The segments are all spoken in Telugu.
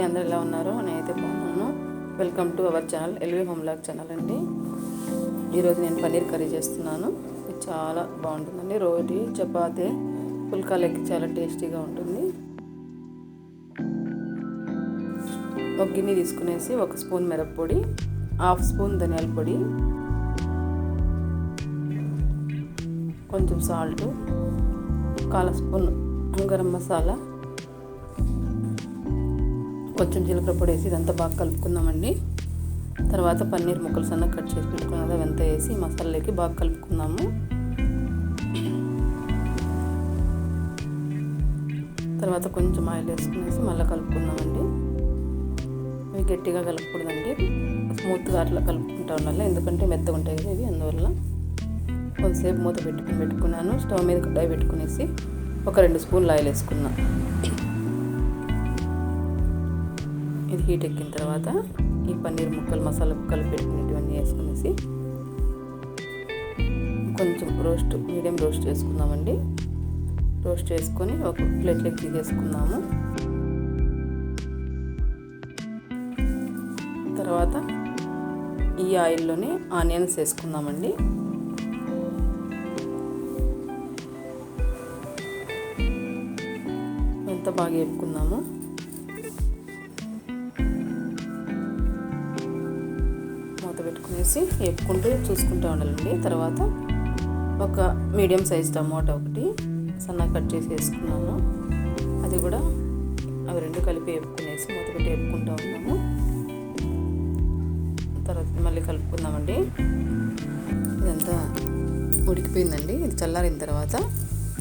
అందరూ ఎలా ఉన్నారు? నేనైతే బాగున్నాను. Welcome to our channel LV home blog channel అండి. ఈరోజు నేను పన్నీర్ కర్రీ చేస్తున్నాను. ఇది చాలా బాగుంటుందండి. రోటీ, చపాతీ, పుల్కాలకి చాలా టేస్టీగా ఉంటుంది. ఒక గిన్నె తీసుకునేసి 1 స్పూన్ మిరప్పొడి, 1/2 స్పూన్ ధనియాల పొడి, కొంచెం సాల్ట్, 1/4 స్పూన్ గరం మసాలా, కొంచెం జీలకర్ర పొడి వేసి ఇదంతా బాగా కలుపుకుందామండి. తర్వాత పన్నీర్ ముక్కలు సన్నగా కట్ చేసి పెట్టుకున్నది అవంతా వేసి మసాలాలోకి బాగా కలుపుకుందాము. తర్వాత కొంచెం ఆయిల్ వేసుకునేసి మళ్ళీ కలుపుకుందామండి. ఇవి గట్టిగా కలపకూడదండి, స్మూత్గా అట్లా కలుపుకుంటా ఉండాలి. ఎందుకంటే మెత్తగా ఉంటాయి కదా ఇవి, అందువల్ల కొంతసేపు మూత పెట్టుకున్నాను. స్టవ్ మీద కడాయి పెట్టుకునేసి ఒక 2 స్పూన్లు ఆయిల్ వేసుకున్నా. ఇది హీట్ ఎక్కిన తర్వాత ఈ పన్నీర్ ముక్కలు మసాలా కలిపి పెట్టుకునేటివన్నీ వేసుకునేసి కొంచెం మీడియం రోస్ట్ చేసుకుందామండి. రోస్ట్ చేసుకొని ఒక ప్లేట్లోకి తీసేసుకుందాము. తర్వాత ఈ ఆయిల్లోనే ఆనియన్స్ వేసుకుందామండి. ఎంత బాగా వేపుకుందాము. మూత పెట్టుకునేసి వేపుకుంటూ చూసుకుంటూ ఉండాలండి. తర్వాత ఒక మీడియం సైజ్ టమాటా ఒకటి సన్నగా కట్ చేసి వేసుకున్నాము. అది కూడా అవి 2 కలిపి వేపుకునేసి మూత పెట్టి వేపుకుంటూ ఉన్నాము. తర్వాత మళ్ళీ కలుపుకుందామండి. ఇదంతా ఉడికిపోయిందండి. ఇది చల్లారిన తర్వాత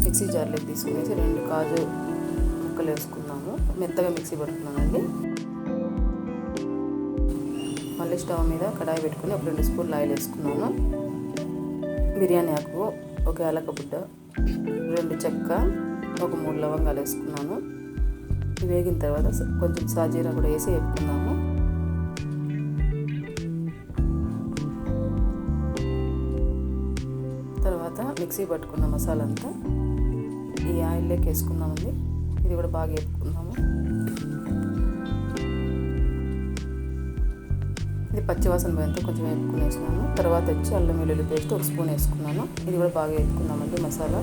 మిక్సీ జార్లోకి తీసుకునేసి 2 కాజు ముక్కలు వేసుకున్నాము. మెత్తగా మిక్సీ పడుతున్నానండి. మళ్ళీ స్టవ్ మీద కడాయి పెట్టుకుని ఒక 2 స్పూన్లు ఆయిల్ వేసుకున్నాను. బిర్యానీ ఆకు, ఒక యాలక బుడ్డ, 2 చెక్క, ఒక 3 లవంగాలు వేసుకున్నాను. ఇవి వేగిన తర్వాత కొంచెం సాజీరా కూడా వేసి వేపుకుందాము. తర్వాత మిక్సీ పట్టుకున్న మసాలా అంతా ఈ ఆయిల్లోకి వేసుకుందామండి. ఇది కూడా బాగా వేపుకుందాము. ఇది పచ్చివాసన పోయేంత కొంచెం వేపుకునేసినాను. తర్వాత వచ్చి అల్లం వెల్లుల్లి పేస్ట్ 1 స్పూన్ వేసుకున్నాను. ఇది కూడా బాగా వేపుకుందామండి మసాలా.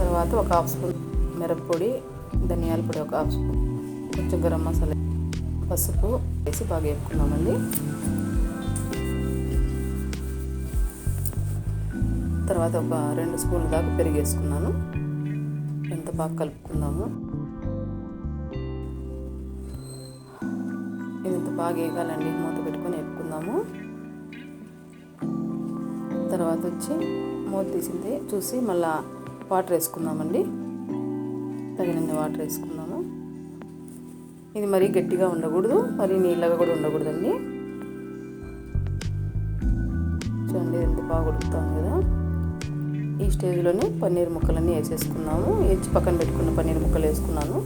తర్వాత ఒక 1/2 స్పూన్ మిరప్పొడి, ధనియాల పొడి ఒక 1/2 స్పూన్, కొంచెం గరం మసాలా, పసుపు వేసి బాగా వేపుకుందామండి. తర్వాత ఒక 2 స్పూన్ల దాకా పెరుగు వేసుకున్నాను. ఎంత బాగా కలుపుకుందాము. ఇదంతా బాగా వేగాలండి. మూత పెట్టుకొని వేపుకుందాము. తర్వాత వచ్చి మూత తీసింది చూసి మళ్ళీ వాటర్ వేసుకుందామండి. తగినన్ని వాటర్ వేసుకుందాము. ఇది మరీ గట్టిగా ఉండకూడదు, మరీ నీళ్ళగా కూడా ఉండకూడదండి. చూడండి ఎంత బాగా ఉడుకుతాం కదా. ఈ స్టేజ్లోనే పన్నీర్ ముక్కలన్నీ వేసేసుకున్నాము. వేసి పక్కన పెట్టుకున్న పన్నీర్ ముక్కలు వేసుకున్నాను.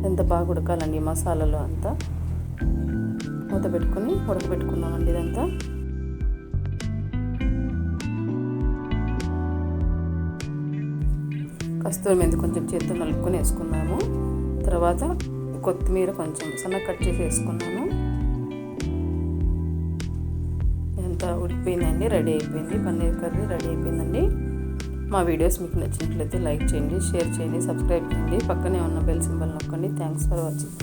ఎంత బాగా ఉడకాలండి మసాలాలో అంతా. మూత పెట్టుకొని ఉడకబెట్టుకుందామండి ఇదంతా. కస్తూరి మెంతి కొంచెం చేతితో నలుపుకొని వేసుకున్నాము. తర్వాత కొత్తిమీర కొంచెం సన్నగా కట్ చేసి వేసుకున్నాను. ఎంత ఉడికిపోయిందండి, రెడీ అయిపోయింది. పన్నీర్ కర్రీ రెడీ అయిపోయిందండి. మా వీడియోస్ మీకు నచ్చినట్లయితే లైక్ చేయండి, షేర్ చేయండి, సబ్స్క్రైబ్ చేయండి. పక్కనే ఉన్న బెల్ సింబల్ నొక్కండి. Thanks for watching.